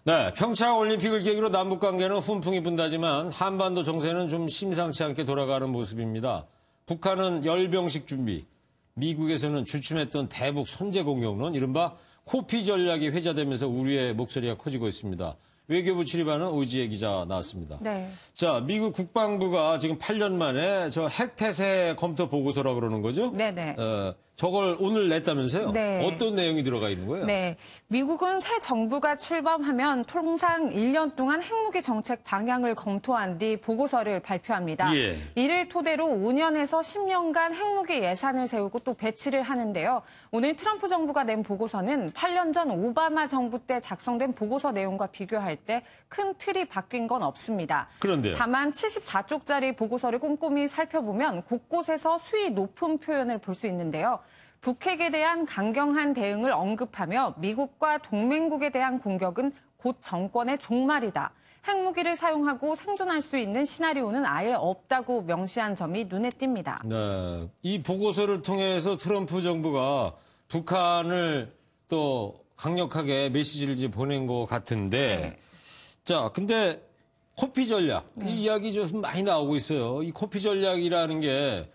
네, 평창 올림픽을 계기로 남북 관계는 훈풍이 분다지만 한반도 정세는 좀 심상치 않게 돌아가는 모습입니다. 북한은 열병식 준비, 미국에서는 주춤했던 대북 선제 공격론, 이른바 코피 전략이 회자되면서 우려의 목소리가 커지고 있습니다. 외교부 출입하는 오지혜 기자 나왔습니다. 네. 자, 미국 국방부가 지금 8년 만에 저 핵태세 검토 보고서라고 그러는 거죠? 네네. 저걸 오늘 냈다면서요? 네. 어떤 내용이 들어가 있는 거예요? 네. 미국은 새 정부가 출범하면 통상 1년 동안 핵무기 정책 방향을 검토한 뒤 보고서를 발표합니다. 예. 이를 토대로 5년에서 10년간 핵무기 예산을 세우고 또 배치를 하는데요. 오늘 트럼프 정부가 낸 보고서는 8년 전 오바마 정부 때 작성된 보고서 내용과 비교할 때 큰 틀이 바뀐 건 없습니다. 그런데요. 다만 74쪽짜리 보고서를 꼼꼼히 살펴보면 곳곳에서 수위 높은 표현을 볼 수 있는데요. 북핵에 대한 강경한 대응을 언급하며 미국과 동맹국에 대한 공격은 곧 정권의 종말이다. 핵무기를 사용하고 생존할 수 있는 시나리오는 아예 없다고 명시한 점이 눈에 띕니다. 네, 이 보고서를 통해서 트럼프 정부가 북한을 또 강력하게 메시지를 이제 보낸 것 같은데, 네. 자, 근데 코피 전략, 네. 이 이야기 좀 많이 나오고 있어요. 이 코피 전략이라는 게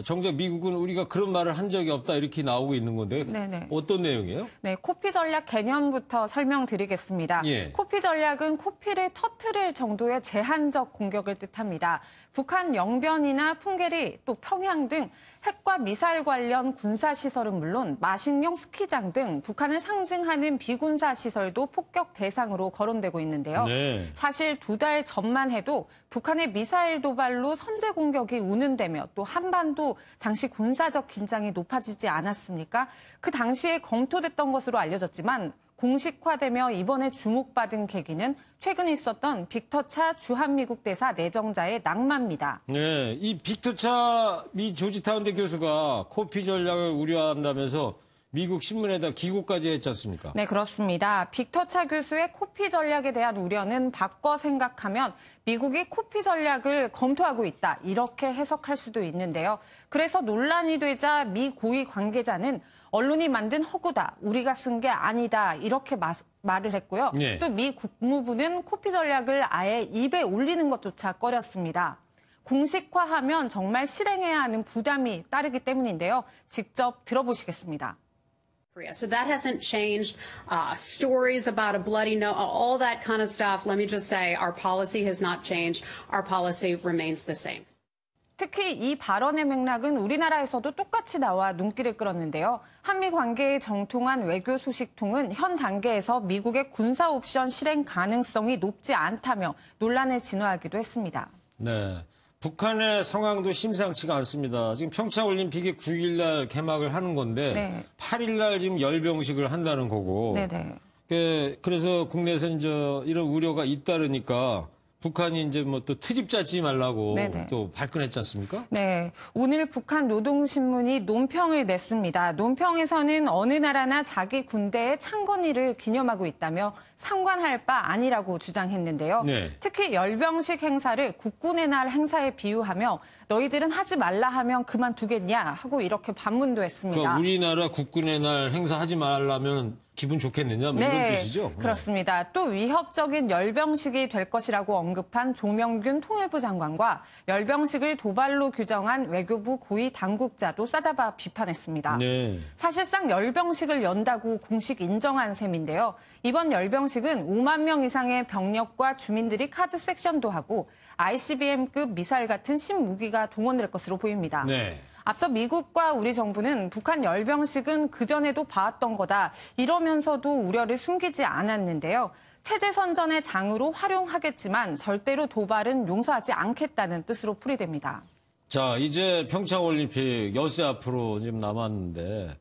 정작 미국은 우리가 그런 말을 한 적이 없다 이렇게 나오고 있는 건데 네네. 어떤 내용이에요? 네, 코피 전략 개념부터 설명드리겠습니다. 예. 코피 전략은 코피를 터트릴 정도의 제한적 공격을 뜻합니다. 북한 영변이나 풍계리 또 평양 등 핵과 미사일 관련 군사시설은 물론 마신령 스키장 등 북한을 상징하는 비군사 시설도 폭격 대상으로 거론되고 있는데요. 네. 사실 2달 전만 해도 북한의 미사일 도발로 선제 공격이 운운되며 또 한반도 당시 군사적 긴장이 높아지지 않았습니까? 그 당시에 검토됐던 것으로 알려졌지만 공식화되며 이번에 주목받은 계기는 최근 있었던 빅터차 주한미국 대사 내정자의 낙마입니다. 네, 이 빅터차 미 조지타운대 교수가 코피 전략을 우려한다면서 미국 신문에다 기고까지 했지 않습니까? 네, 그렇습니다. 빅터차 교수의 코피 전략에 대한 우려는 바꿔 생각하면 미국이 코피 전략을 검토하고 있다, 이렇게 해석할 수도 있는데요. 그래서 논란이 되자 미 고위 관계자는 언론이 만든 허구다, 우리가 쓴 게 아니다, 이렇게 말을 했고요. 네. 또 미 국무부는 코피 전략을 아예 입에 올리는 것조차 꺼렸습니다. 공식화하면 정말 실행해야 하는 부담이 따르기 때문인데요. 직접 들어보시겠습니다. So that hasn't changed. Stories about a bloody no, all that kind of stuff. Let me just say our policy has not changed. Our policy remains the same. 특히 이 발언의 맥락은 우리나라에서도 똑같이 나와 눈길을 끌었는데요. 한미 관계의 정통한 외교 소식통은 현 단계에서 미국의 군사 옵션 실행 가능성이 높지 않다며 논란을 진화하기도 했습니다. 네, 북한의 상황도 심상치가 않습니다. 지금 평창 올림픽이 9일 날 개막을 하는 건데 네. 8일 날 지금 열병식을 한다는 거고. 네네. 그래서 국내에서는 이런 우려가 잇따르니까 북한이 이제 뭐 또 트집 짜지 말라고 네네. 또 발끈했지 않습니까? 네, 오늘 북한 노동신문이 논평을 냈습니다. 논평에서는 어느 나라나 자기 군대의 창건일을 기념하고 있다며 상관할 바 아니라고 주장했는데요. 네. 특히 열병식 행사를 국군의 날 행사에 비유하며 너희들은 하지 말라 하면 그만두겠냐 하고 이렇게 반문도 했습니다. 그러니까 우리나라 국군의 날 행사하지 말라면 기분 좋겠느냐 뭐 이런 뜻이죠? 그렇습니다. 또 위협적인 열병식이 될 것이라고 언급한 조명균 통일부 장관과 열병식을 도발로 규정한 외교부 고위 당국자도 싸잡아 비판했습니다. 네. 사실상 열병식을 연다고 공식 인정한 셈인데요. 이번 열병식은 5만 명 이상의 병력과 주민들이 카드 섹션도 하고 ICBM급 미사일 같은 신무기가 동원될 것으로 보입니다. 네. 앞서 미국과 우리 정부는 북한 열병식은 그전에도 봐왔던 거다, 이러면서도 우려를 숨기지 않았는데요. 체제 선전의 장으로 활용하겠지만 절대로 도발은 용서하지 않겠다는 뜻으로 풀이됩니다. 자, 이제 평창 올림픽 엿새 앞으로 지금 남았는데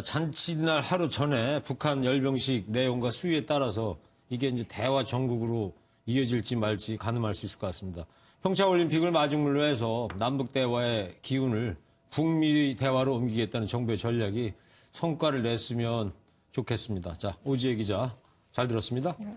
잔치날 하루 전에 북한 열병식 내용과 수위에 따라서 이게 이제 대화 전국으로 이어질지 말지 가늠할 수 있을 것 같습니다. 평창 올림픽을 마중물로 해서 남북 대화의 기운을 북미 대화로 옮기겠다는 정부의 전략이 성과를 냈으면 좋겠습니다. 자, 오지혜 기자 잘 들었습니다. 네.